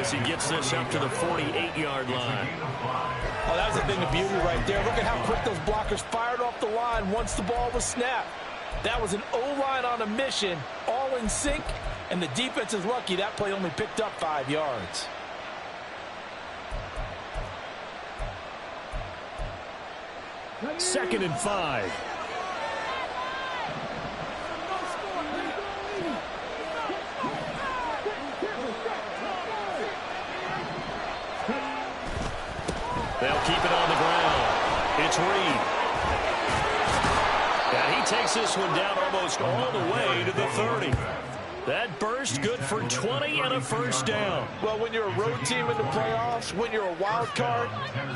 as he gets this up to the 48-yard line. Oh, that was a thing of beauty right there. Look at how quick those blockers fired off the line once the ball was snapped. That was an O-line on a mission, all in sync, and the defense is lucky that play only picked up 5 yards. Second and 5. They'll keep it on the ground. It's Reed. And he takes this one down almost all the way to the 30. That burst good for 20 and a first down. Well, when you're a road team in the playoffs, when you're a wild card,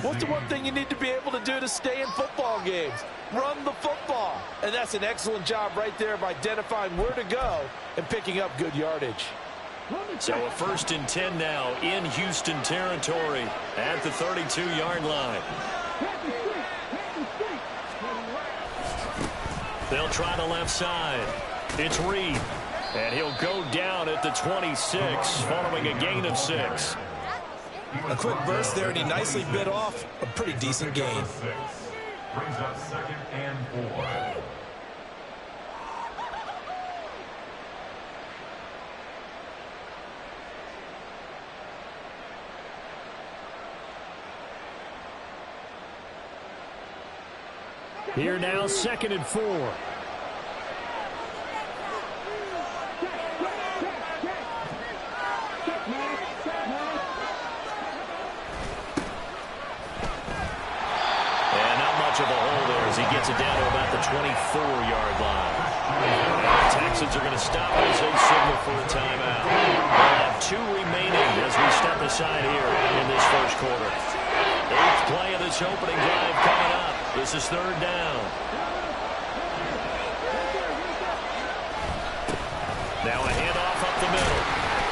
what's the one thing you need to be able to do to stay in football games? Run the football. And that's an excellent job right there of identifying where to go and picking up good yardage. So a 1st and 10 now in Houston territory at the 32-yard line. They'll try the left side. It's Reed. And he'll go down at the 26 following a gain of 6. A quick burst there, and he nicely bit off a pretty decent gain. Brings up 2nd and 4. Here now, 2nd and 4. Of a hole there as he gets it down to about the 24-yard line. And the Texans are going to stop as they signal for a timeout. They'll have 2 remaining as we step aside here in this first quarter. 8th play of this opening drive coming up. This is 3rd down. Now a handoff up the middle.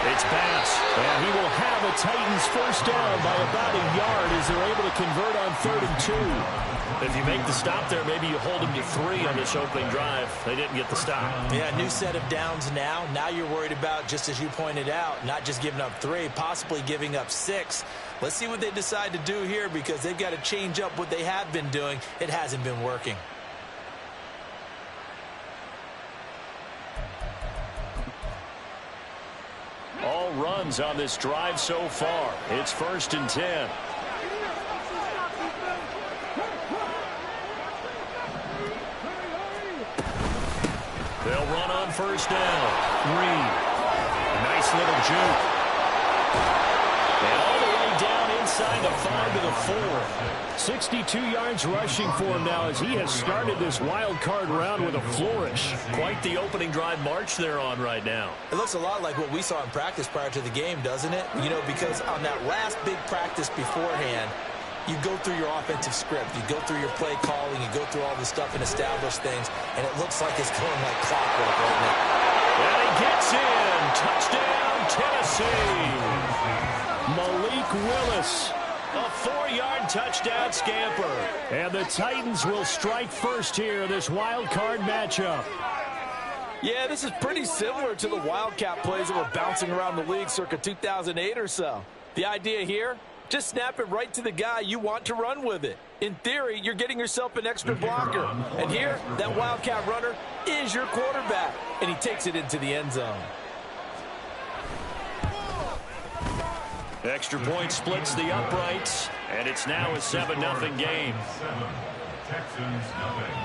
It's pass. And he will have a Titans first down by about a yard as they're able to convert on 3rd and 2. If you make the stop there, maybe you hold them to 3 on this opening drive. They didn't get the stop. Yeah, new set of downs now. Now you're worried about, just as you pointed out, not just giving up 3, possibly giving up 6. Let's see what they decide to do here because they've got to change up what they have been doing. It hasn't been working. All runs on this drive so far. It's 1st and 10. They'll run on 1st down. Reed. Nice little juke. And all the way down inside the 5 to the 4. 62 yards rushing for him now as he has started this wild card round with a flourish. Quite the opening drive march they're on right now. It looks a lot like what we saw in practice prior to the game, doesn't it? You know, because on that last big practice beforehand, you go through your offensive script. You go through your play calling. You go through all the stuff and establish things. And it looks like it's going like clockwork right now. And he gets in. Touchdown, Tennessee. Malik Willis. A 4-yard touchdown scamper. And the Titans will strike first here in this wild card matchup. Yeah, this is pretty similar to the Wildcat plays that were bouncing around the league circa 2008 or so. The idea here, just snap it right to the guy you want to run with it. In theory, you're getting yourself an extra blocker. And here, that Wildcat runner is your quarterback. And he takes it into the end zone. Extra point splits the uprights. And it's now a 7-0 game. Texans nothing.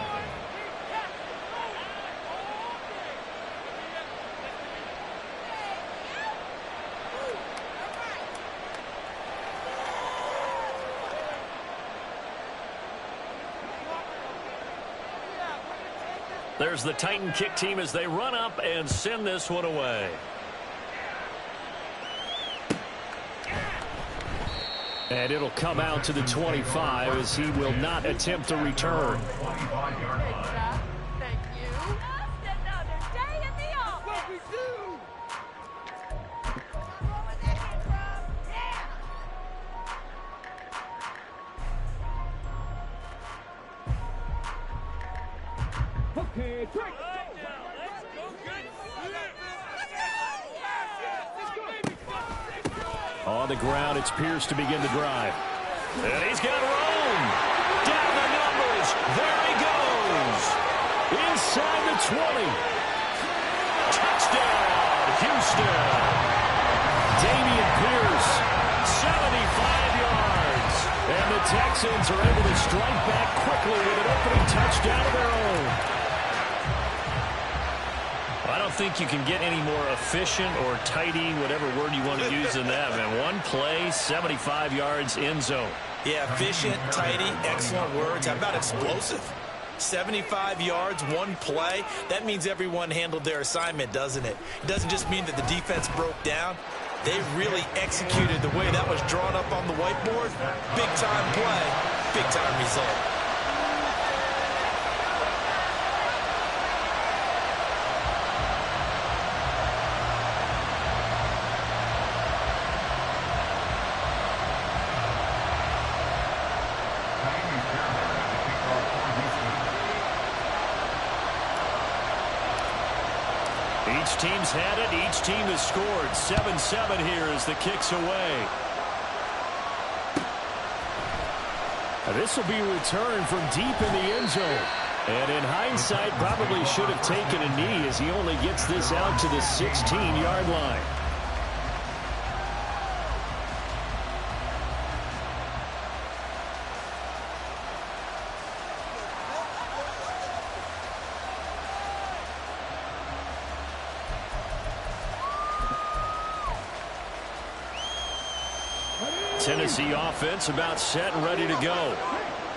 There's the Titan kick team as they run up and send this one away. And it'll come out to the 25 as he will not attempt to return. Thank you. Just another day in the office. What we do? Okay, break. On the ground, it's Pierce to begin the drive. And he's got room. Down the numbers. There he goes. Inside the 20. Touchdown, Houston. Damian Pierce, 75 yards. And the Texans are able to strike back quickly with an opening touchdown of their own. I don't think you can get any more efficient or tidy, whatever word you want to use than that, man. One play, 75 yards, end zone. Yeah, efficient, tidy, excellent words. How about explosive? 75 yards, one play. That means everyone handled their assignment, doesn't it? It doesn't just mean that the defense broke down. They really executed the way that was drawn up on the whiteboard. Big-time play, big-time result. Each team's had it. Each team has scored. 7-7 here as the kick's away. This will be returned from deep in the end zone. And in hindsight, probably should have taken a knee as he only gets this out to the 16-yard line. Tennessee offense about set and ready to go.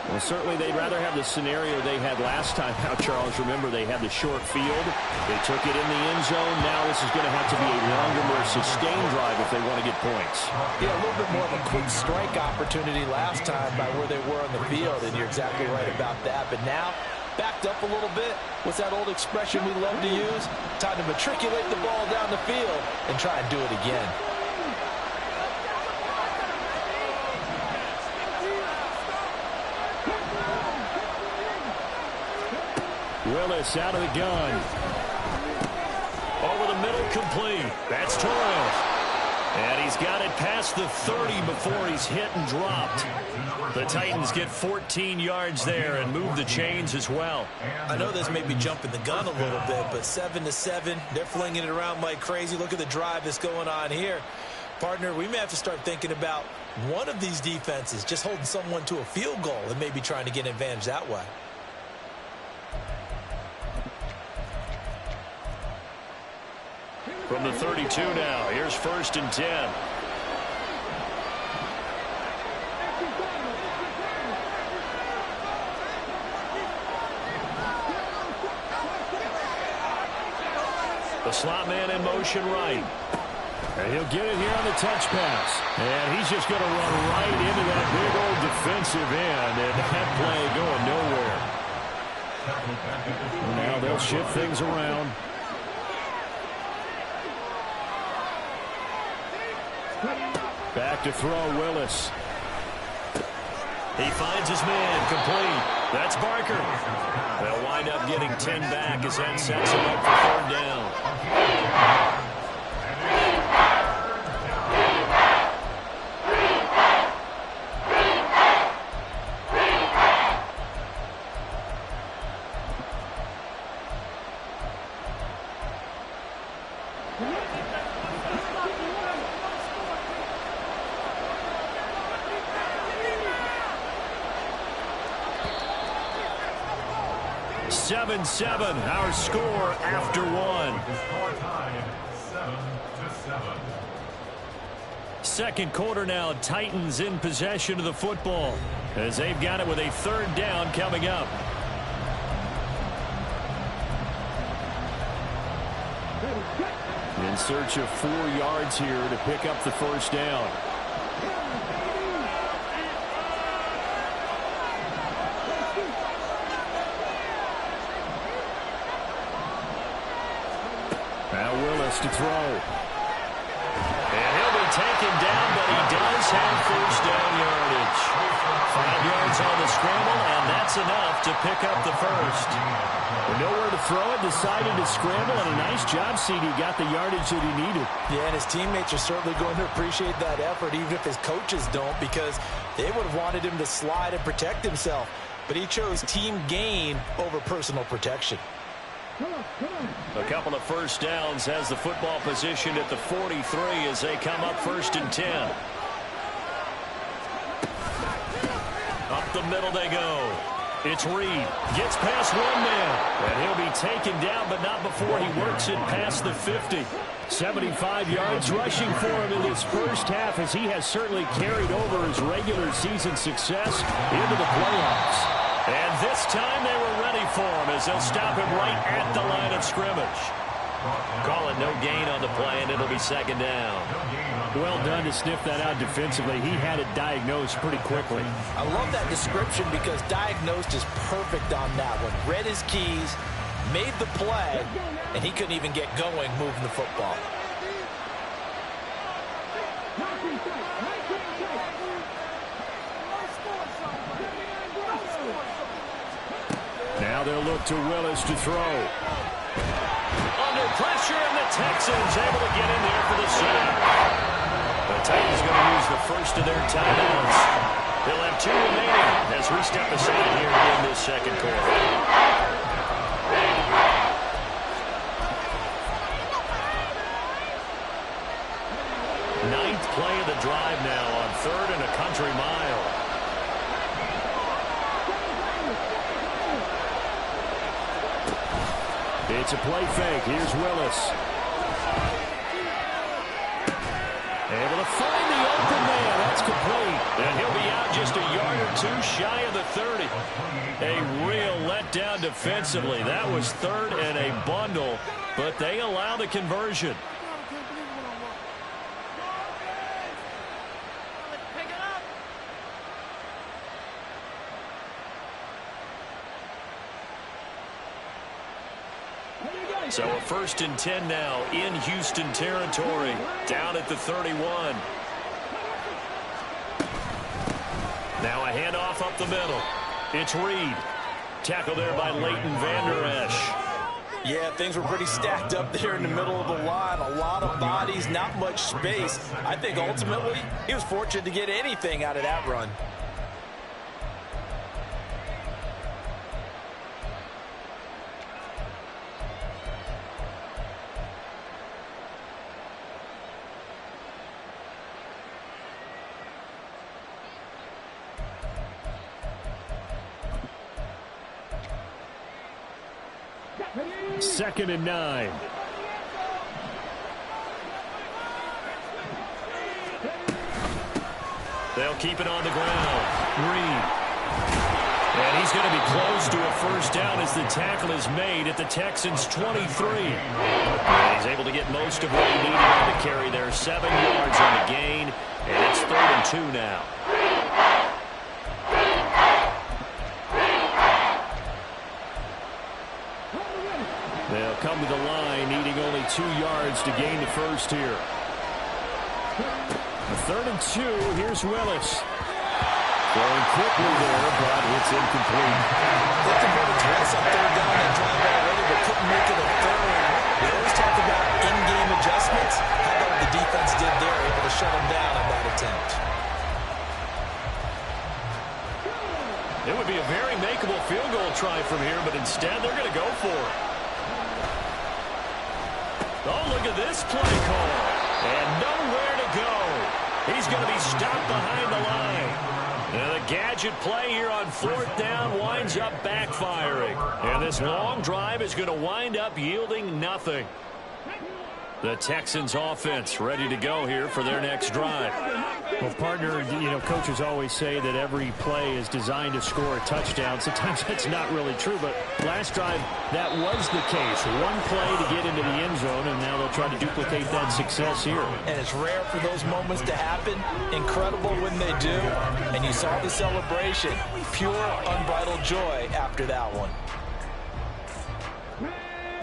Well, certainly they'd rather have the scenario they had last time out, Charles. Remember, they had the short field. They took it in the end zone. Now this is going to have to be a longer, more sustained drive if they want to get points. Yeah, a little bit more of a quick strike opportunity last time by where they were on the field, and you're exactly right about that. But now, backed up a little bit. What's that old expression we love to use? Time to matriculate the ball down the field and try and do it again. Willis out of the gun. Over the middle, complete. That's Torres. And he's got it past the 30 before he's hit and dropped. The Titans get 14 yards there and move the chains as well. I know this may be jumping the gun a little bit, but 7-7, they're flinging it around like crazy. Look at the drive that's going on here. Partner, we may have to start thinking about one of these defenses just holding someone to a field goal and maybe trying to get an advantage that way. From the 32 now, here's 1st and 10. The slot man in motion right. And he'll get it here on the touch pass. And he's just going to run right into that big old defensive end. And that play going nowhere. Now they'll shift things around. Back to throw, Willis. He finds his man, complete. That's Barker. They'll wind up getting 10 back as that sets him up for 3rd down. Our score after one. Second quarter now, Titans in possession of the football as they've got it with a 3rd down coming up. In search of 4 yards here to pick up the 1st down. To throw. And he'll be taken down, but he does have 1st down yardage. 5 yards on the scramble, and that's enough to pick up the 1st. With nowhere to throw it, decided to scramble, and a nice job, CD. Got the yardage that he needed. Yeah, and his teammates are certainly going to appreciate that effort, even if his coaches don't, because they would have wanted him to slide and protect himself. But he chose team gain over personal protection. A couple of first downs, has the football position at the 43 as they come up 1st and 10. Up the middle they go. It's Reed. Gets past one man. And he'll be taken down, but not before he works it past the 50. 75 yards rushing for him in this first half, as he has certainly carried over his regular season success into the playoffs. And this time they were ready for him, as they'll stop him right at the line of scrimmage. Call it no gain on the play, and it'll be 2nd down. Well done to sniff that out defensively. He had it diagnosed pretty quickly. I love that description because diagnosed is perfect on that one. Read his keys, made the play, and he couldn't even get going moving the football. Now they'll look to Willis to throw. Under pressure, and the Texans able to get in there for the sack. The Titans going to use the first of their timeouts. They'll have 2 remaining as we step aside here in this 2nd quarter. 9th play of the drive now on 3rd and a country mile. It's a play fake. Here's Willis. Able to find the open man. That's complete. And he'll be out just a yard or 2 shy of the 30. A real letdown defensively. That was 3rd and a bundle, but they allow the conversion. So a 1st and 10 now in Houston territory, down at the 31. Now a handoff up the middle. It's Reed. Tackle there by Leighton Vander Esch. Yeah, things were pretty stacked up there in the middle of the line. A lot of bodies, not much space. I think ultimately he was fortunate to get anything out of that run. Second and 9. They'll keep it on the ground. Reed. And he's going to be close to a first down as the tackle is made at the Texans' 23. And he's able to get most of what he needed on the carry there. 7 yards on the gain, and it's 3rd and 2 now. They'll come to the line, needing only 2 yards to gain the first here. A 3rd and 2. Here's Willis. Throwing quickly there, but it's incomplete. They converted twice on 3rd down and drive already, but couldn't make it a 3rd. We always talk about in-game adjustments. How about what the defense did there, able to shut them down on that attempt. It would be a very makeable field goal try from here, but instead they're going to go for it. Oh, look at this play call. And nowhere to go. He's going to be stopped behind the line. And the gadget play here on 4th down winds up backfiring. And this long drive is going to wind up yielding nothing. The Texans offense ready to go here for their next drive. Well, partner, you know, coaches always say that every play is designed to score a touchdown. Sometimes that's not really true, but last drive, that was the case. One play to get into the end zone, and now they'll try to duplicate that success here. And it's rare for those moments to happen. Incredible when they do. And you saw the celebration. Pure, unbridled joy after that one.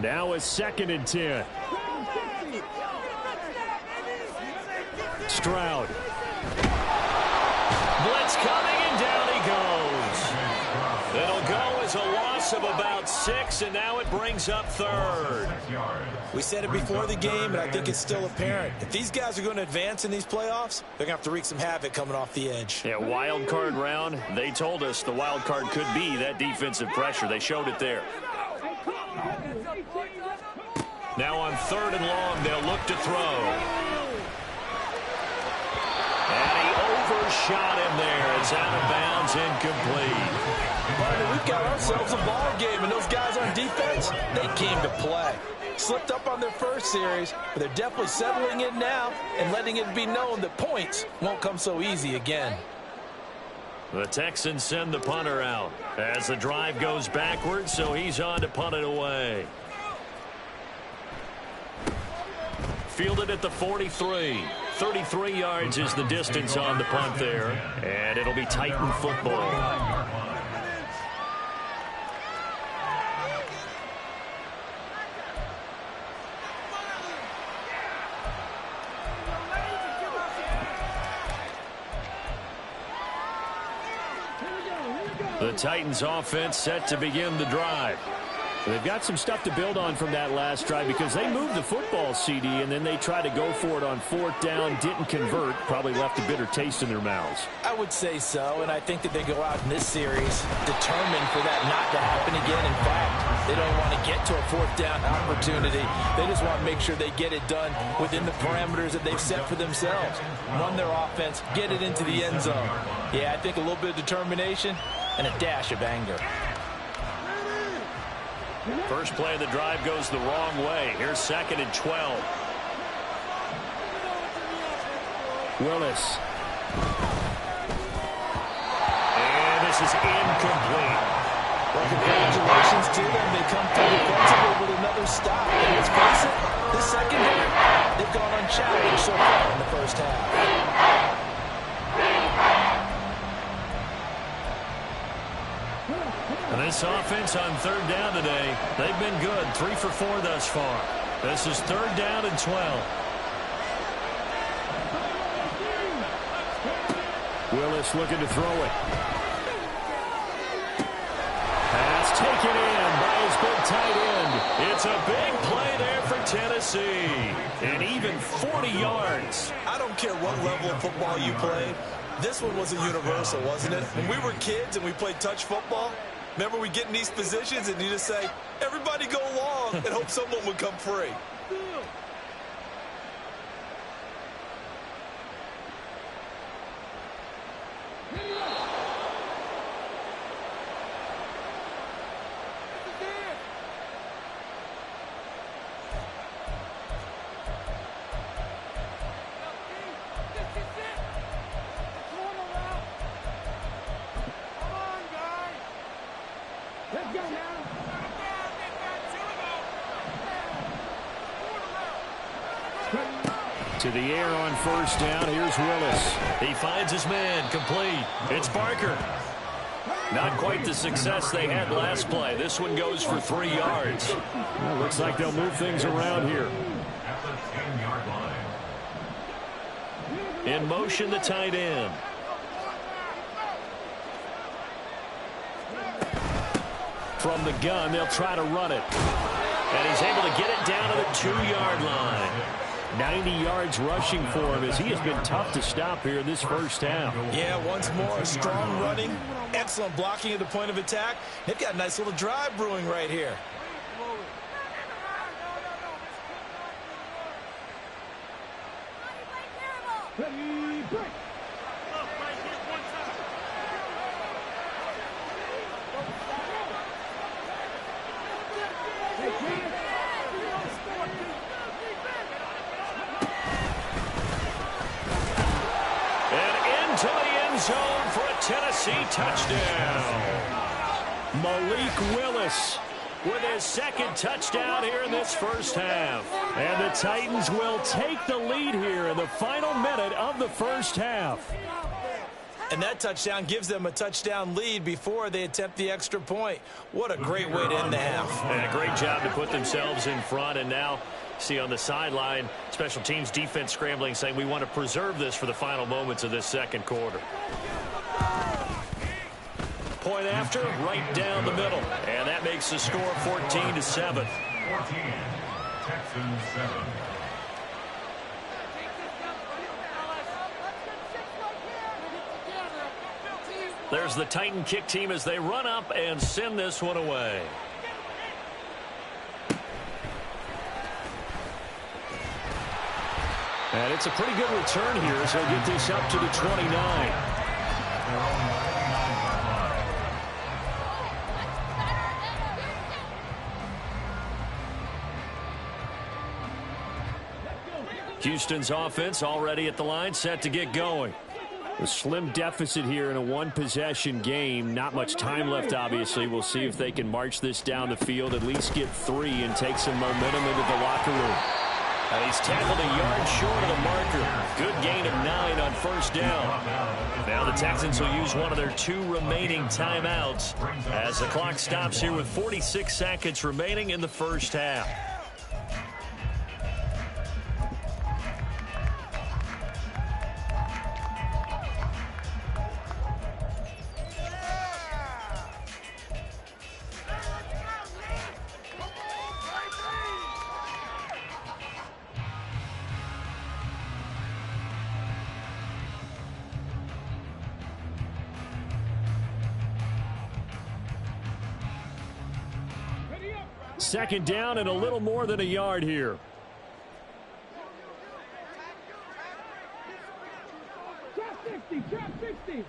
Now a 2nd and 10. Stroud. Blitz coming, and down he goes. It'll go as a loss of about 6, 6, and now it brings up third. We said it before the game, and I think it's still apparent. If these guys are going to advance in these playoffs, they're going to have to wreak some havoc coming off the edge. Yeah, wild card round. They told us the wild card could be that defensive pressure. They showed it there. Now on 3rd and long, they'll look to throw. And he overshot him there. It's out of bounds, incomplete. Partner, we've got ourselves a ball game, and those guys on defense, they came to play. Slipped up on their first series, but they're definitely settling in now and letting it be known that points won't come so easy again. The Texans send the punter out as the drive goes backwards, so he's on to punt it away. Fielded at the 43. 33 yards is the distance on the punt there, and it'll be Titan football. The Titans offense set to begin the drive. They've got some stuff to build on from that last drive because they moved the football, CD, and then they tried to go for it on 4th down, didn't convert, probably left a bitter taste in their mouths. I would say so, and I think that they go out in this series determined for that not to happen again. In fact, they don't want to get to a 4th down opportunity. They just want to make sure they get it done within the parameters that they've set for themselves. Run their offense, get it into the end zone. Yeah, I think a little bit of determination and a dash of anger. First play of the drive goes the wrong way. Here's 2nd and 12. Willis. And this is incomplete. Well, congratulations to them. They come through defensively with another stop. And let's face it, this secondary, they've gone unchallenged so far in the first half. And this offense on 3rd down today, they've been good. 3 for 4 thus far. This is 3rd down and 12. Willis looking to throw it. Pass taken in by his big tight end. It's a big play there for Tennessee. And even 40 yards. I don't care what level of football you played. This one was a universal, wasn't it? When we were kids and we played touch football, remember we get in these positions and you just say, everybody go long and hope someone would come free. To the air on 1st down. Here's Willis. He finds his man. Complete. It's Barker. Not quite the success they had last play. This one goes for 3 yards. Well, looks like they'll move things around here. At the 10-yard line. In motion, the tight end. From the gun, they'll try to run it. And he's able to get it down to the 2-yard line. 90 yards rushing for him as he has been tough to stop here in this first half. Yeah, once more, strong running, excellent blocking at the point of attack. They've got a nice little drive brewing right here. Zone for a Tennessee touchdown. Malik Willis with his 2nd touchdown here in this first half. And the Titans will take the lead here in the final minute of the first half. And that touchdown gives them a touchdown lead before they attempt the extra point. What a great way to end the half. And a great job to put themselves in front. And now see on the sideline, special teams defense scrambling, saying we want to preserve this for the final moments of this 2nd quarter. point after, right down the middle. And that makes the score 14-7. 14, Texans 7. There's the Titan kick team as they run up and send this one away. And it's a pretty good return here as they'll get this up to the 29. Houston's offense already at the line, set to get going. A slim deficit here in a one-possession game. Not much time left, obviously. We'll see if they can march this down the field, at least get 3 and take some momentum into the locker room. And he's tackled a yard short of the marker. Good gain of 9 on first down. Now the Texans will use one of their 2 remaining timeouts as the clock stops here with 46 seconds remaining in the first half. Second down and a little more than a yard here. Trap 60.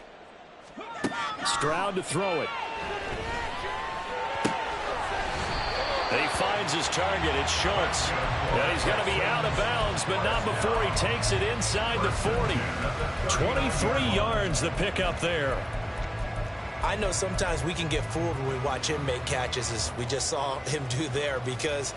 Stroud to throw it. And he finds his target. It's Schultz. And he's going to be out of bounds, but not before he takes it inside the 40. 23 yards the pickup there. I know sometimes we can get fooled when we watch him make catches, as we just saw him do there, because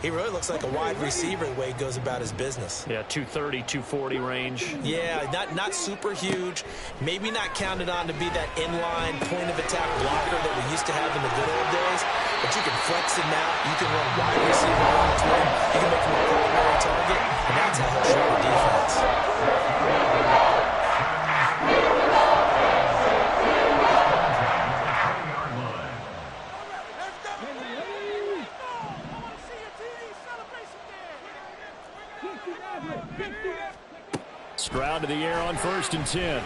he really looks like a wide receiver the way he goes about his business. Yeah, 230, 240 range. Yeah, not super huge. Maybe not counted on to be that inline point-of-attack blocker that we used to have in the good old days. But you can flex him out. You can run wide receiver runs with him. You can make him a primary target, and that's how he'll show the defense. Stroud to the air on 1st and 10.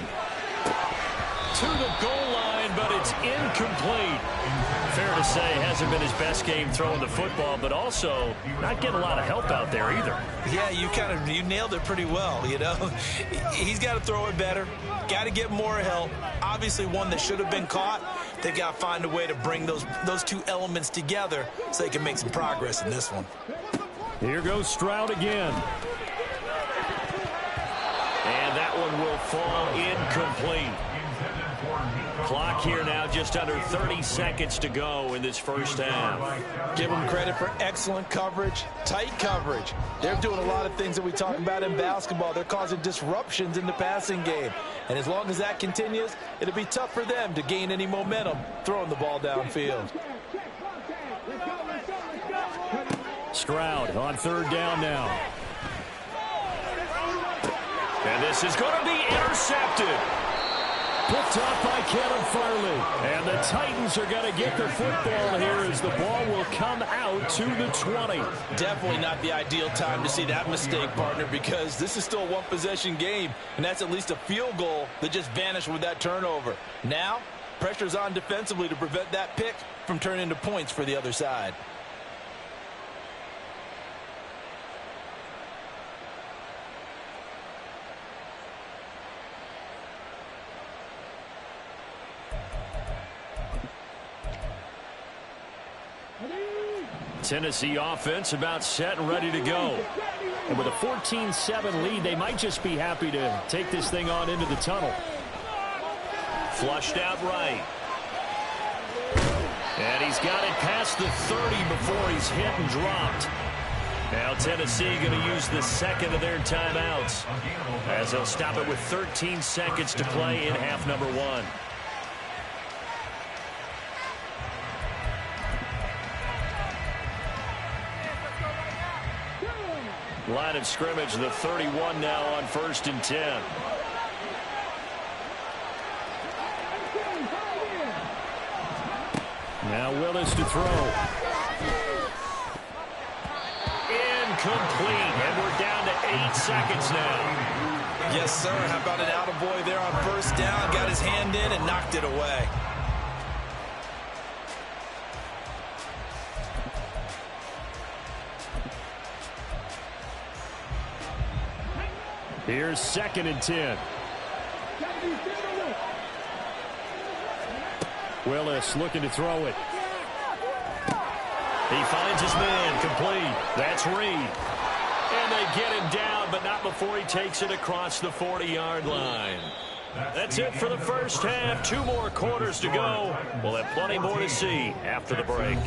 To the goal line, but it's incomplete. Fair to say, hasn't been his best game throwing the football, but also not getting a lot of help out there either. Yeah, you nailed it pretty well, you know. He's got to throw it better. Got to get more help. Obviously one that should have been caught. They got to find a way to bring those 2 elements together so they can make some progress in this one. Here goes Stroud again. And that one will fall incomplete. Clock here now, just under 30 seconds to go in this first half. Give them credit for excellent coverage, tight coverage. They're doing a lot of things that we talk about in basketball. They're causing disruptions in the passing game. And as long as that continues, it'll be tough for them to gain any momentum throwing the ball downfield. Stroud on 3rd down now. And this is going to be intercepted. Picked off by Kevin Farley. And the Titans are going to get the football here as the ball will come out to the 20. Definitely not the ideal time to see that mistake, partner, because this is still a one-possession game, and that's at least a field goal that just vanished with that turnover. Now, pressure's on defensively to prevent that pick from turning into points for the other side. Tennessee offense about set and ready to go. And with a 14-7 lead, they might just be happy to take this thing on into the tunnel. Flushed out right. And he's got it past the 30 before he's hit and dropped. Now Tennessee going to use the second of their timeouts as they'll stop it with 13 seconds to play in half number 1. Line of scrimmage, the 31 now on 1st and 10. Now Willis to throw. Incomplete, and we're down to 8 seconds now. Yes, sir. How about an attaboy there on first down? Got his hand in and knocked it away. Here's 2nd and 10. Willis looking to throw it. He finds his man, complete. That's Reed. And they get him down, but not before he takes it across the 40-yard line. That's it for the first half. 2 more quarters to go. We'll have plenty more to see after the break.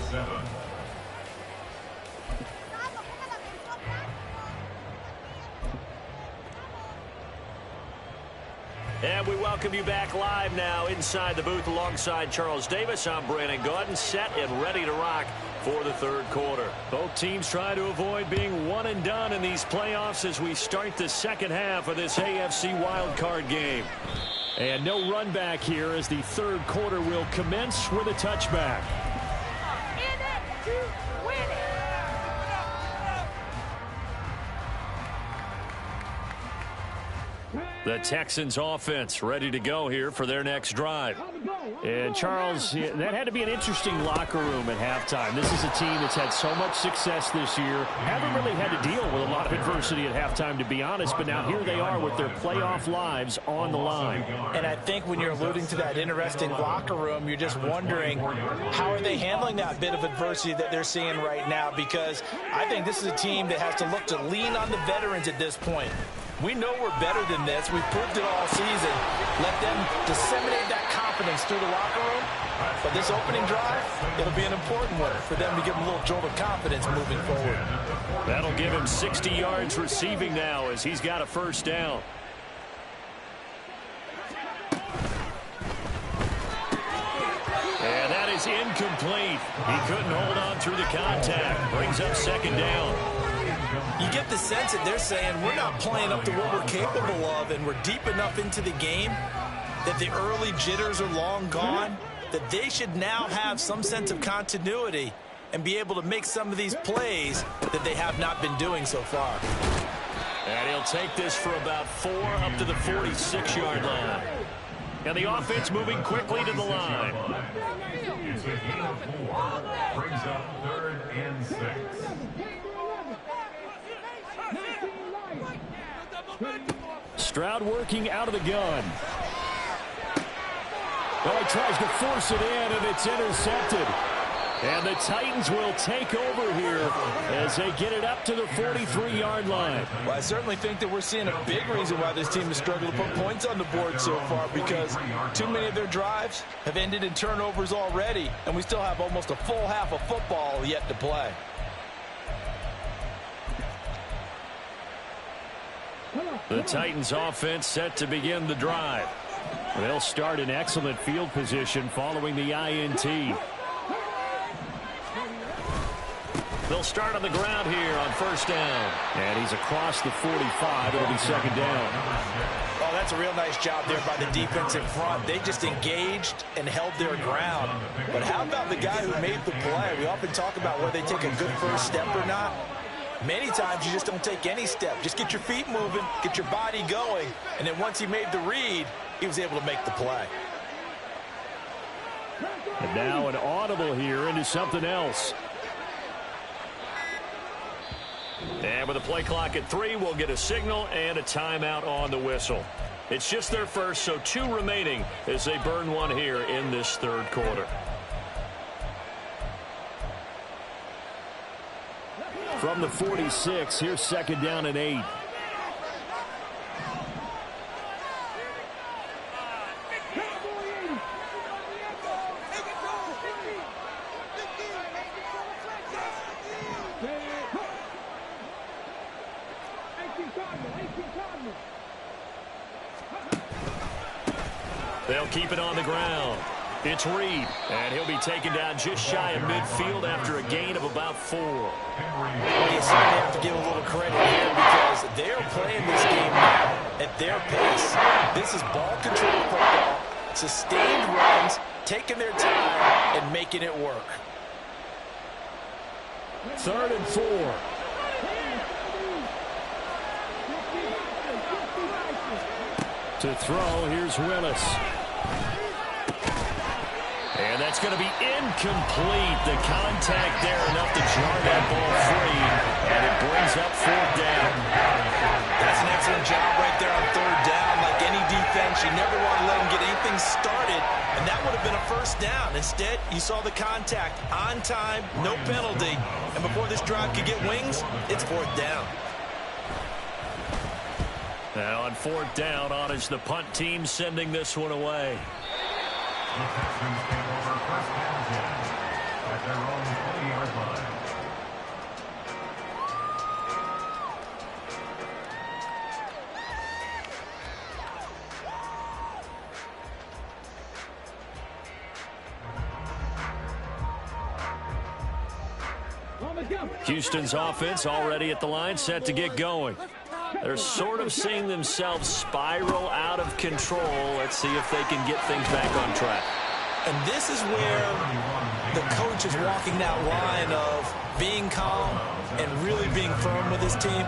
And we welcome you back live now inside the booth alongside Charles Davis. I'm Brandon Gaudin, set and ready to rock for the third quarter. Both teams try to avoid being one and done in these playoffs as we start the second half of this AFC wildcard game. And no run back here as the third quarter will commence with a touchback. In it to win it. The Texans offense ready to go here for their next drive. And Charles, that had to be an interesting locker room at halftime. This is a team that's had so much success this year. Haven't really had to deal with a lot of adversity at halftime, to be honest. But now here they are with their playoff lives on the line. And I think when you're alluding to that interesting locker room, you're just wondering how are they handling that bit of adversity that they're seeing right now, because I think this is a team that has to look to lean on the veterans at this point. We know we're better than this. We've proved it all season. Let them disseminate that confidence through the locker room. But this opening drive, it'll be an important one for them to give them a little jolt of confidence moving forward. That'll give him 60 yards receiving now as he's got a first down. And that is incomplete. He couldn't hold on through the contact. Brings up 2nd down. You get the sense that they're saying we're not playing up to what we're capable of, and we're deep enough into the game that the early jitters are long gone, that they should now have some sense of continuity and be able to make some of these plays that they have not been doing so far. And he'll take this for about 4 up to the 46-yard line. And the offense moving quickly to the line. It's a gain of 4. Brings up 3rd and 6. Stroud working out of the gun. Well, he tries to force it in, and it's intercepted. And the Titans will take over here as they get it up to the 43-yard line. Well, I certainly think that we're seeing a big reason why this team has struggled to put points on the board so far, because too many of their drives have ended in turnovers already, and we still have almost a full half of football yet to play. The Titans offense set to begin the drive. They'll start in excellent field position following the INT. They'll start on the ground here on first down. And he's across the 45. It'll be 2nd down. Oh, that's a real nice job there by the defense in front. They just engaged and held their ground. But how about the guy who made the play? We often talk about whether they take a good first step or not. Many times you just don't take any step. Just get your feet moving, get your body going, and then once he made the read, he was able to make the play. And now an audible here into something else. And with a play clock at 3, we'll get a signal and a timeout on the whistle. It's just their first, so 2 remaining as they burn one here in this third quarter. From the 46, here's 2nd down and 8. They'll keep it on the ground. It's Reed, and he'll be taken down just shy of midfield after a gain of about 4. Well, you certainly have to give a little credit here because they're playing this game now at their pace. This is ball control football. sustained runs, taking their time, and making it work. 3rd and 4. To throw, here's Willis. And that's going to be incomplete. The contact there enough to jar that ball free, and it brings up 4th down. That's an excellent job right there on 3rd down. Like any defense, you never want to let them get anything started, and that would have been a 1st down. Instead, you saw the contact on time, no penalty, and before this drive could get wings, it's 4th down. Now on 4th down, on is the punt team sending this one away. The Texans take over 1st and 10 at their own 20-yard line. Houston's offense already at the line, set to get going. They're sort of seeing themselves spiral out of control. Let's see if they can get things back on track. And this is where the coach is walking that line of being calm and really being firm with his team.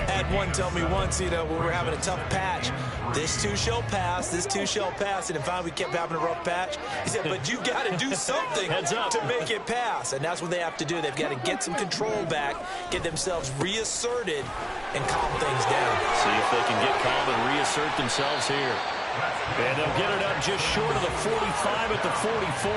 I had one tell me once, when we were having a tough patch, this too shall pass, this too shall pass, and finally we kept having a rough patch. He said, but you got to do something to make it pass, and that's what they have to do. They've got to get some control back, get themselves reasserted, and calm things down. See if they can get calm and reassert themselves here. And they'll get it up just short of the 45 at the 44.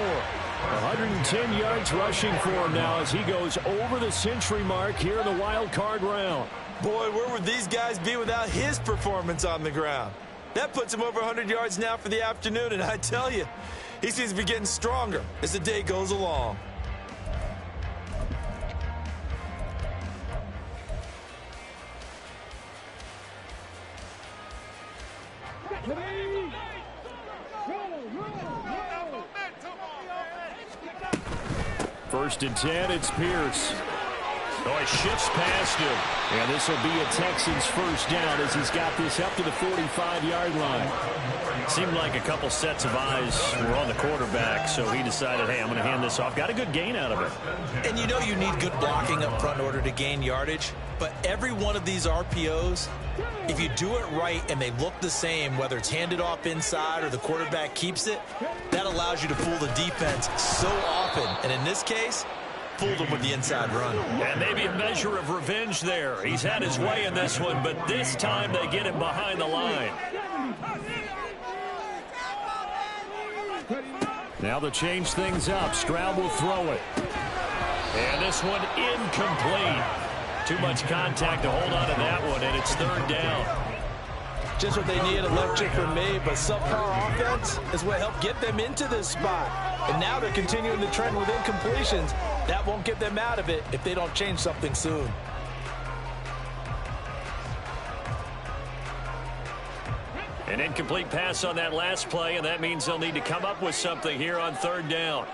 110 yards rushing for him now as he goes over the century mark here in the wild card round. Boy, where would these guys be without his performance on the ground? That puts him over 100 yards now for the afternoon, and I tell you, he seems to be getting stronger as the day goes along. First and 10, it's Pierce. Oh, he shifts past him. And this will be a Texans 1st down as he's got this up to the 45-yard line. Seemed like a couple sets of eyes were on the quarterback, so he decided, hey, I'm going to hand this off. Got a good gain out of it. And you know you need good blocking up front in order to gain yardage, but every one of these RPOs, if you do it right and they look the same, whether it's handed off inside or the quarterback keeps it, that allows you to fool the defense so often. And in this case, fooled him with the inside run. And maybe a measure of revenge there. He's had his way in this one, but this time they get him behind the line. Now they'll change things up. Stroud will throw it. And this one incomplete. Too much contact to hold on to that one, and it's 3rd down. Just what they needed, a left check from me, but subpar offense is what helped get them into this spot. And now they're continuing the trend with incompletions. That won't get them out of it if they don't change something soon. An incomplete pass on that last play, and that means they'll need to come up with something here on 3rd down.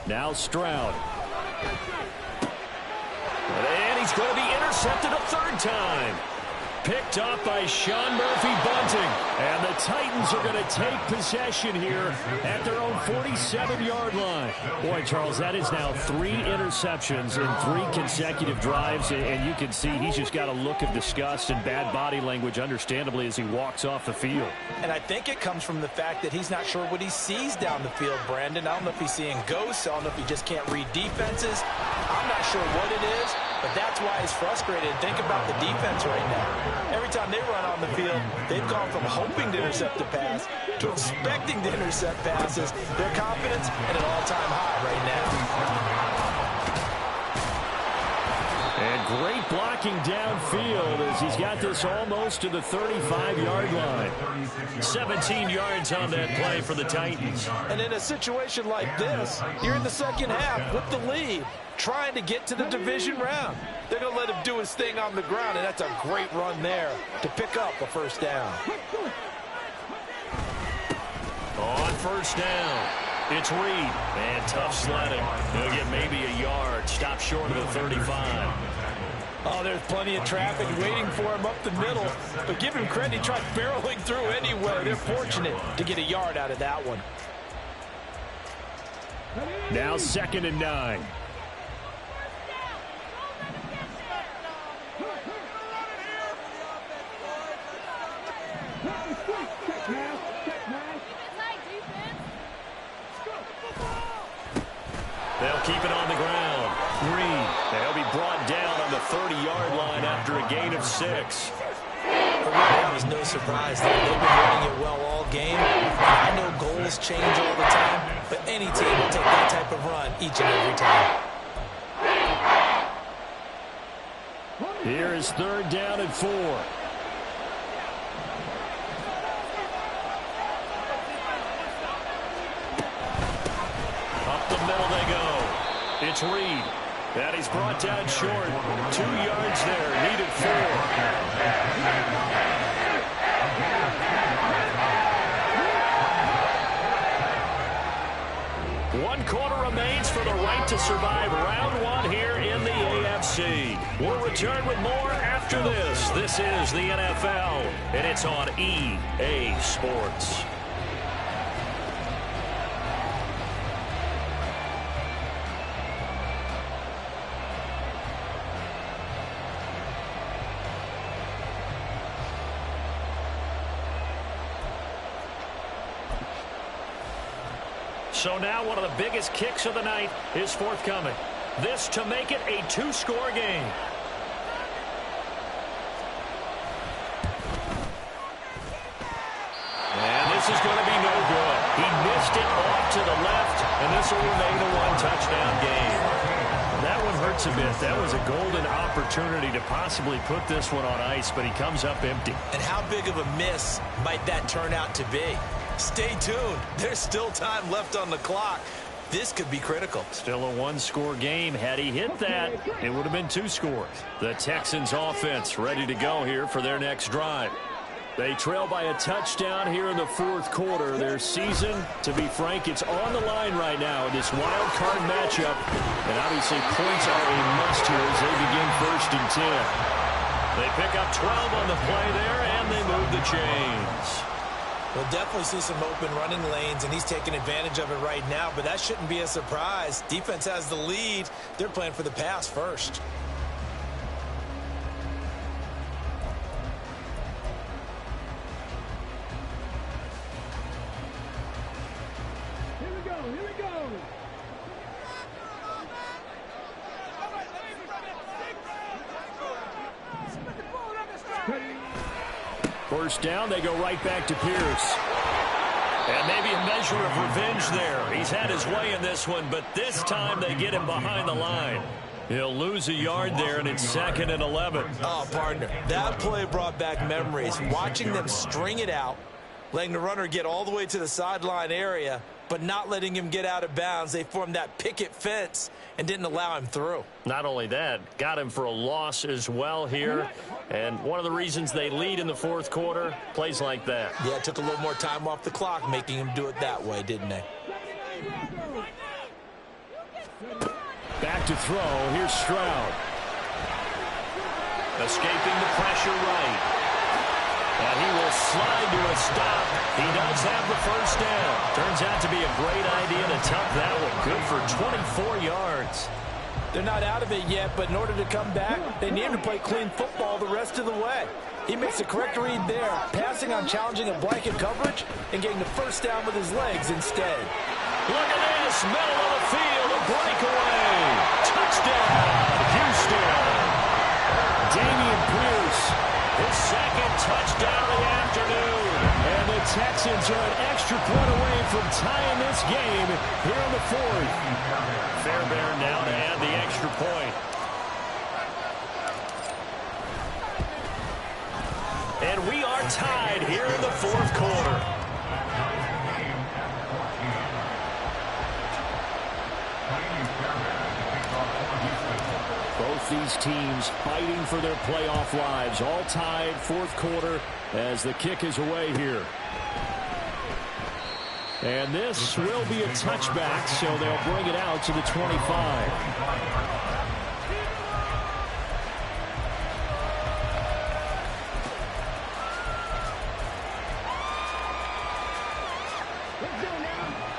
Now Stroud. And he's going to be intercepted a 3rd time. Picked off by Sean Murphy Bunting. And the Titans are going to take possession here at their own 47-yard line. Boy, Charles, that is now 3 interceptions in 3 consecutive drives. And you can see he's just got a look of disgust and bad body language, understandably, as he walks off the field. And I think it comes from the fact that he's not sure what he sees down the field, Brandon. I don't know if he's seeing ghosts. I don't know if he just can't read defenses. I'm not sure what it is, but that's why he's frustrated. Think about the defense right now. Every time they run on the field, they've gone from hoping to intercept a pass to expecting to intercept passes. Their confidence at an all-time high right now. And great blocking downfield as he's got this almost to the 35-yard line. 17 yards on that play for the Titans. And in a situation like this, you're in the second half with the lead, trying to get to the division round. They're going to let him do his thing on the ground, and that's a great run there to pick up a 1st down. On 1st down, it's Reed. And tough sledding. He'll get maybe a yard. Stop short of the 35. Oh, there's plenty of traffic waiting for him up the middle. But give him credit, he tried barreling through anyway. They're fortunate to get a yard out of that one. Now 2nd and 9. They'll keep it on the ground. Green. They'll be brought down on the 30-yard line after a gain of 6. It was no surprise that they've been running it well all game. I know goals change all the time, but any team will take that type of run each and every time. Here is 3rd down and 4. Up the middle they go. It's Reed. And he's brought down short. 2 yards there. Needed 4. One quarter remains for the right to survive round 1 here in the AFC. We'll return with more after this. This is the NFL, and it's on EA Sports. So now one of the biggest kicks of the night is forthcoming. This to make it a 2-score game. And this is going to be no good. He missed it off to the left, and this will remain a 1-touchdown game. That one hurts a bit. That was a golden opportunity to possibly put this one on ice, but he comes up empty. And how big of a miss might that turn out to be? Stay tuned. There's still time left on the clock. This could be critical. Still a 1-score game. Had he hit that, it would have been 2 scores. The Texans offense ready to go here for their next drive. They trail by a touchdown here in the 4th quarter. Their season, to be frank, it's on the line right now in this wild card matchup. And obviously points are a must here as they begin 1st and 10. They pick up 12 on the play there, and they move the chains. We'll definitely see some open running lanes, and he's taking advantage of it right now, but that shouldn't be a surprise. Defense has the lead. They're playing for the pass first. Here we go, here we go. First down, they go right back to Pierce. And maybe a measure of revenge there. He's had his way in this one, but this time they get him behind the line. He'll lose a yard there, and it's 2nd and 11. Oh, partner, that play brought back memories. Watching them string it out, letting the runner get all the way to the sideline area, but not letting him get out of bounds. They formed that picket fence and didn't allow him through. Not only that, got him for a loss as well here. And one of the reasons they lead in the 4th quarter, plays like that. Yeah, it took a little more time off the clock, making him do it that way, didn't they? Back to throw. Here's Stroud. Escaping the pressure right. And he will slide to a stop. He does have the first down. Turns out to be a great idea to tuck that one. Good for 24 yards. They're not out of it yet, but in order to come back, they need to play clean football the rest of the way. He makes the correct read there, passing on challenging a blanket coverage and getting the first down with his legs instead. Look at this, middle of the field, a breakaway. Touchdown, Houston. Damian Pierce. His 2nd touchdown of the afternoon. And the Texans are an extra point away from tying this game here in the 4th. Fairbairn now to add the extra point. And we are tied here in the 4th quarter. Both these teams fighting for their playoff lives. All tied, 4th quarter as the kick is away here. And this will be a touchback, so they'll bring it out to the 25.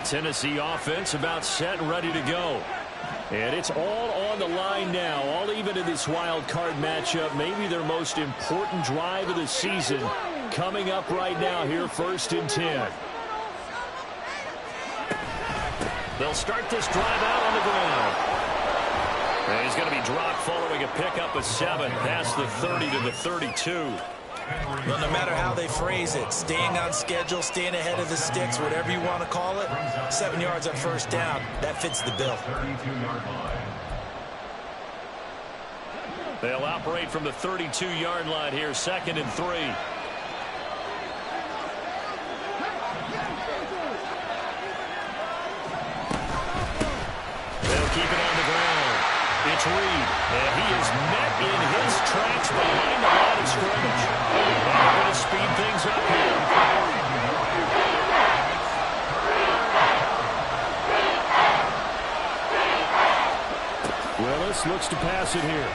Tennessee offense about set and ready to go. And it's all on the line now, all even in this wild card matchup. Maybe their most important drive of the season coming up right now here, 1st and 10. They'll start this drive out on the ground. And he's going to be dropped following a pickup of 7 past the 30 to the 32. Well, no matter how they phrase it, staying on schedule, staying ahead of the sticks, whatever you want to call it, 7 yards on 1st down, that fits the bill. They'll operate from the 32-yard line here, 2nd and 3. They'll keep it on the ground. It's Reed, and he is met in his tracks behind the line of scrimmage. And they're going to speed things up here. Willis looks to pass it here.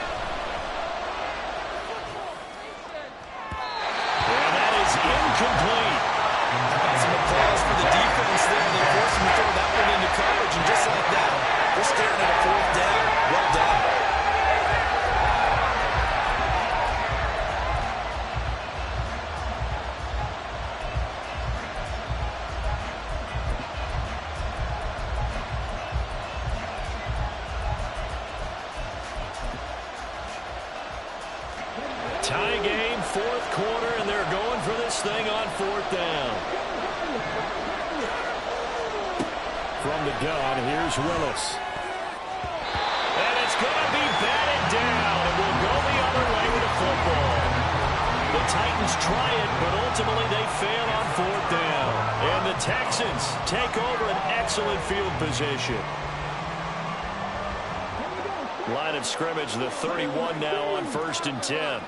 And that is incomplete. Got some applause for the defense there. They forced him to throw that one into coverage, and just like that, we're staring at a 4th down. Well done. Tie game, 4th quarter, and they're going for this thing on 4th down. From the gun, here's Willis. And it's going to be batted down, and we'll go the other way with the football. The Titans try it, but ultimately they fail on 4th down. And the Texans take over an excellent field position. Line of scrimmage, the 31 now on 1st and 10.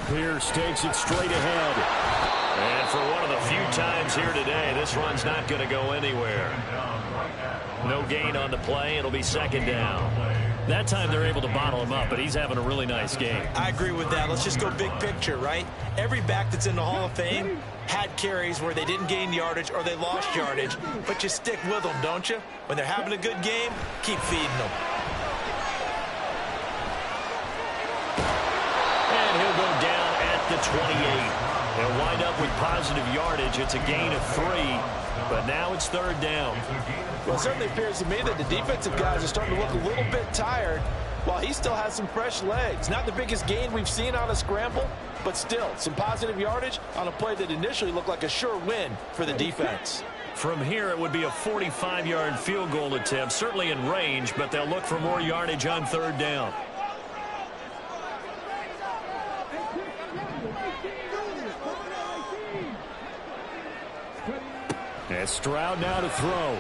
Pierce takes it straight ahead. And for one of the few times here today, this run's not going to go anywhere. No gain on the play. It'll be 2nd down. That time they're able to bottle him up, but he's having a really nice game. I agree with that. Let's just go big picture, right? Every back that's in the Hall of Fame had carries where they didn't gain yardage or they lost yardage, but you stick with them, don't you? When they're having a good game, keep feeding them. And he'll go down at the 28. They'll wind up with positive yardage. It's a gain of 3, but now it's 3rd down. Well, it certainly appears to me that the defensive guys are starting to look a little bit tired while he still has some fresh legs. Not the biggest gain we've seen on a scramble, but still some positive yardage on a play that initially looked like a sure win for the defense. From here, it would be a 45-yard field goal attempt, certainly in range, but they'll look for more yardage on 3rd down. And Stroud now to throw.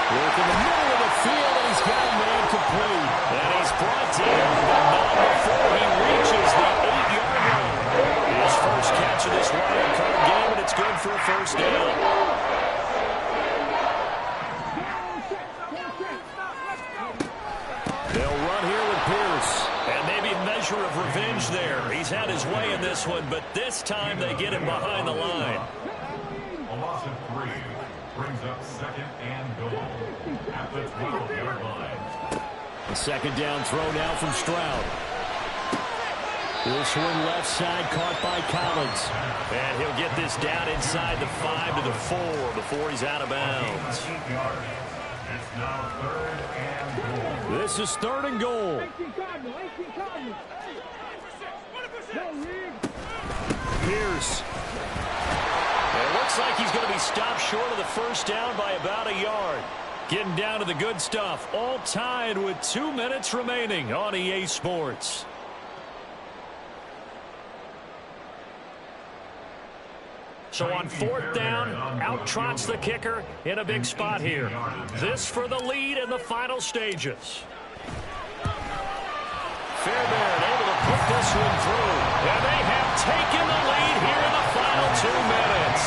Work in the middle of the field, and he's got a man complete. And he's brought down, but not before he reaches the 8-yard line. His first catch of this wild card game, and it's good for a 1st down. They'll run here with Pierce. And maybe a measure of revenge there. He's had his way in this one, but this time they get him behind the line. A loss of 3 brings up 2nd and goal at the 12-yard line. The 2nd down throw now from Stroud. This one left side caught by Collins. And he'll get this down inside the 5 to the 4 before he's out of bounds. It's now 3rd and goal. This is 3rd and goal. Pierce. It looks like he's going to be stopped short of the 1st down by about a yard. Getting down to the good stuff. All tied with 2 minutes remaining on EA Sports. So on 4th down, out trots the kicker in a big spot here. This for the lead in the final stages. Fairbairn able to put this one through. And they have taken the lead here in the final 2 minutes.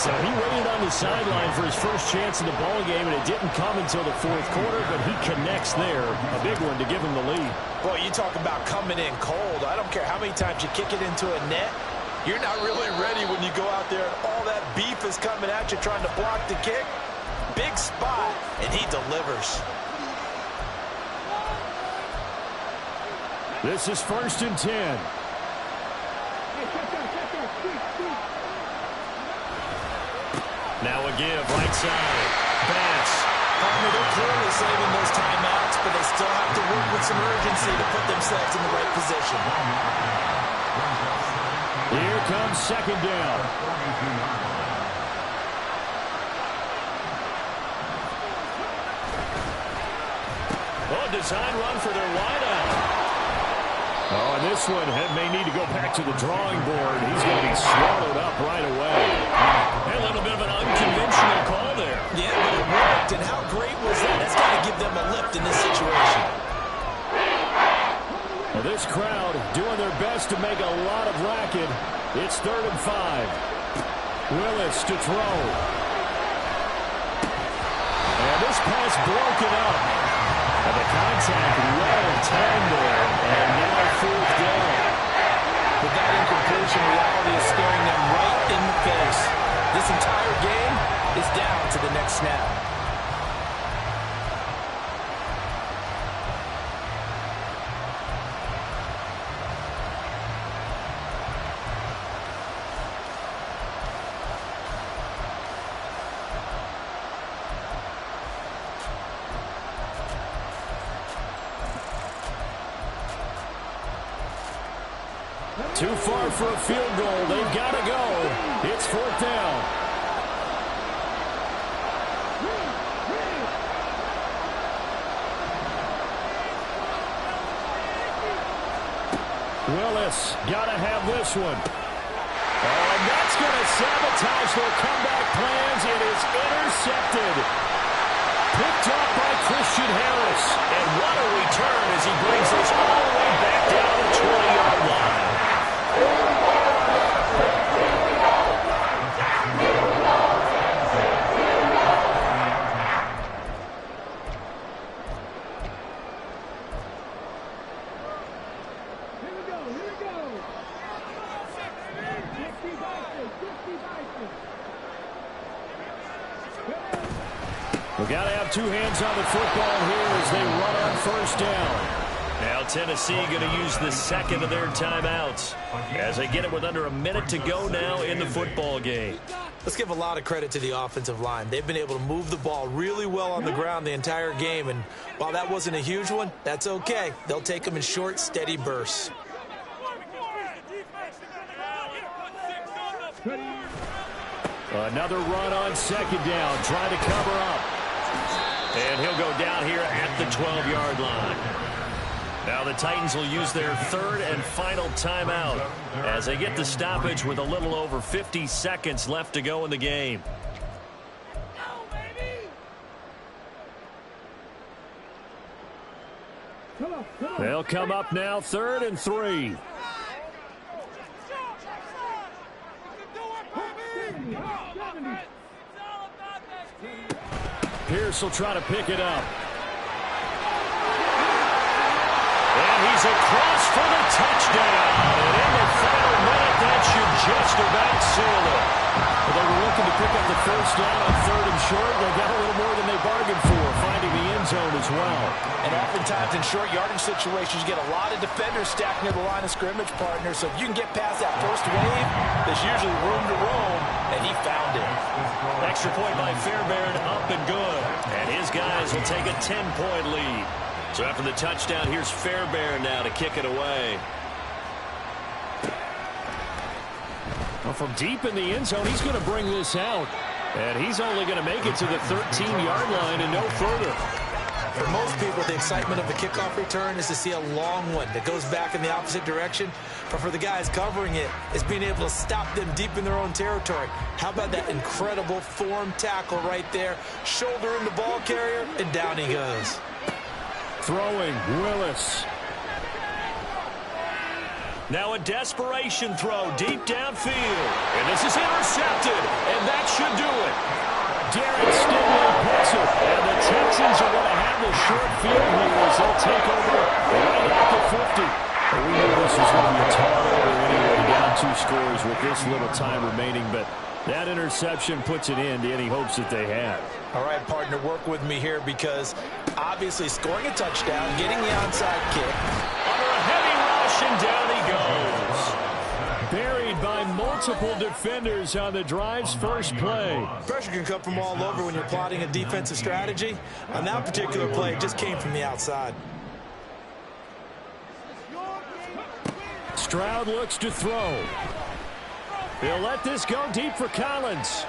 So he waited on the sideline for his first chance in the ball game, and it didn't come until the fourth quarter, but he connects there. A big one to give him the lead. Boy, you talk about coming in cold. I don't care how many times you kick it into a net. You're not really ready when you go out there and all that beef is coming at you trying to block the kick. Big spot, and he delivers. This is 1st and 10. Now a give, right side. Bass. Partner, they're clearly saving those timeouts, but they still have to work with some urgency to put themselves in the right position. Here comes 2nd down. Oh, design run for their wideout. Oh, and this one may need to go back to the drawing board. He's going to be swallowed up right away. A little bit of an unconventional call there. Yeah, but it worked, and how great was that? That's got to give them a lift in this situation. Well, this crowd doing their best to make a lot of racket. It's 3rd and 5. Willis to throw. And this pass broken up. And the contact well timed there. And now 4th down. With that incompletion, reality is staring them right in the face. This entire game is down to the next snap. Too far for a field goal. They've got to go. It's 4th down. Willis got to have this one. Oh, and that's going to sabotage their comeback plans. It is intercepted. Picked up by Christian Harris. And what a return as he brings this all the way back down the 20-yard line. We've got to have two hands on the football here as they run on 1st down. Now Tennessee going to use the 2nd of their timeouts as they get it with under a minute to go now in the football game. Let's give a lot of credit to the offensive line. They've been able to move the ball really well on the ground the entire game, and while that wasn't a huge one, that's okay. They'll take them in short, steady bursts. Another run on 2nd down, trying to cover up. And he'll go down here at the 12-yard line. Now the Titans will use their 3rd and final timeout as they get the stoppage with a little over 50 seconds left to go in the game. They'll come up now 3rd and 3. Pierce will try to pick it up. And he's across for the touchdown. And in the final minute, that should just about seal it. Well, they were looking to pick up the 1st down on 3rd and short. They got a little more than they bargained for, finding the end zone as well. And oftentimes in short yardage situations, you get a lot of defenders stacked near the line of scrimmage, partner. So if you can get past that first wave, there's usually room to roam, and he found it. Extra point by Fairbairn, up and good. And his guys will take a 10-point lead. So after the touchdown, here's Fairbairn now to kick it away. Well, from deep in the end zone, he's going to bring this out. And he's only going to make it to the 13-yard line and no further. For most people, the excitement of the kickoff return is to see a long one that goes back in the opposite direction. But for the guys covering it, it's being able to stop them deep in their own territory. How about that incredible form tackle right there? Shoulder in the ball carrier, and down he goes. Throwing, Willis. Now a desperation throw deep downfield. And this is intercepted, and that should do it. Derek Stingley picks it, and the Texans are going to have the short field here as they'll take over right at the 50. Well, we knew this was going to be a tall order anyway, down 2 scores with this little time remaining, but that interception puts an end to any hopes that they had. All right, partner, work with me here because obviously scoring a touchdown, getting the onside kick. Under a heavy rush, and down he goes. Buried by multiple defenders on the drive's first play. Pressure can come from all over when you're plotting a defensive strategy. On that particular play, it just came from the outside. Stroud looks to throw. He'll let this go deep for Collins.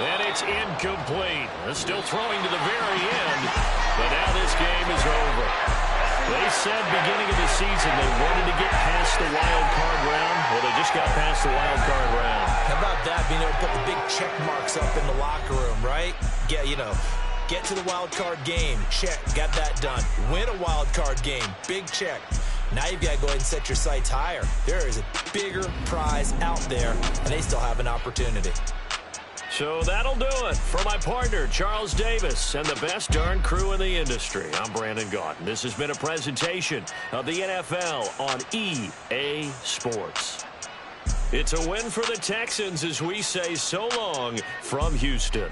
And it's incomplete. Still throwing to the very end, but now this game is over. They said beginning of the season they wanted to get past the wild card round. Well, they just got past the wild card round. How about that, being able to put the big check marks up in the locker room, right? Get to the wild card game. Check. Got that done. Win a wild card game. Big check. Now you've got to go ahead and set your sights higher. There is a bigger prize out there, and they still have an opportunity. So that'll do it for my partner, Charles Davis, and the best darn crew in the industry. I'm Brandon Gaudin. This has been a presentation of the NFL on EA Sports. It's a win for the Texans as we say so long from Houston.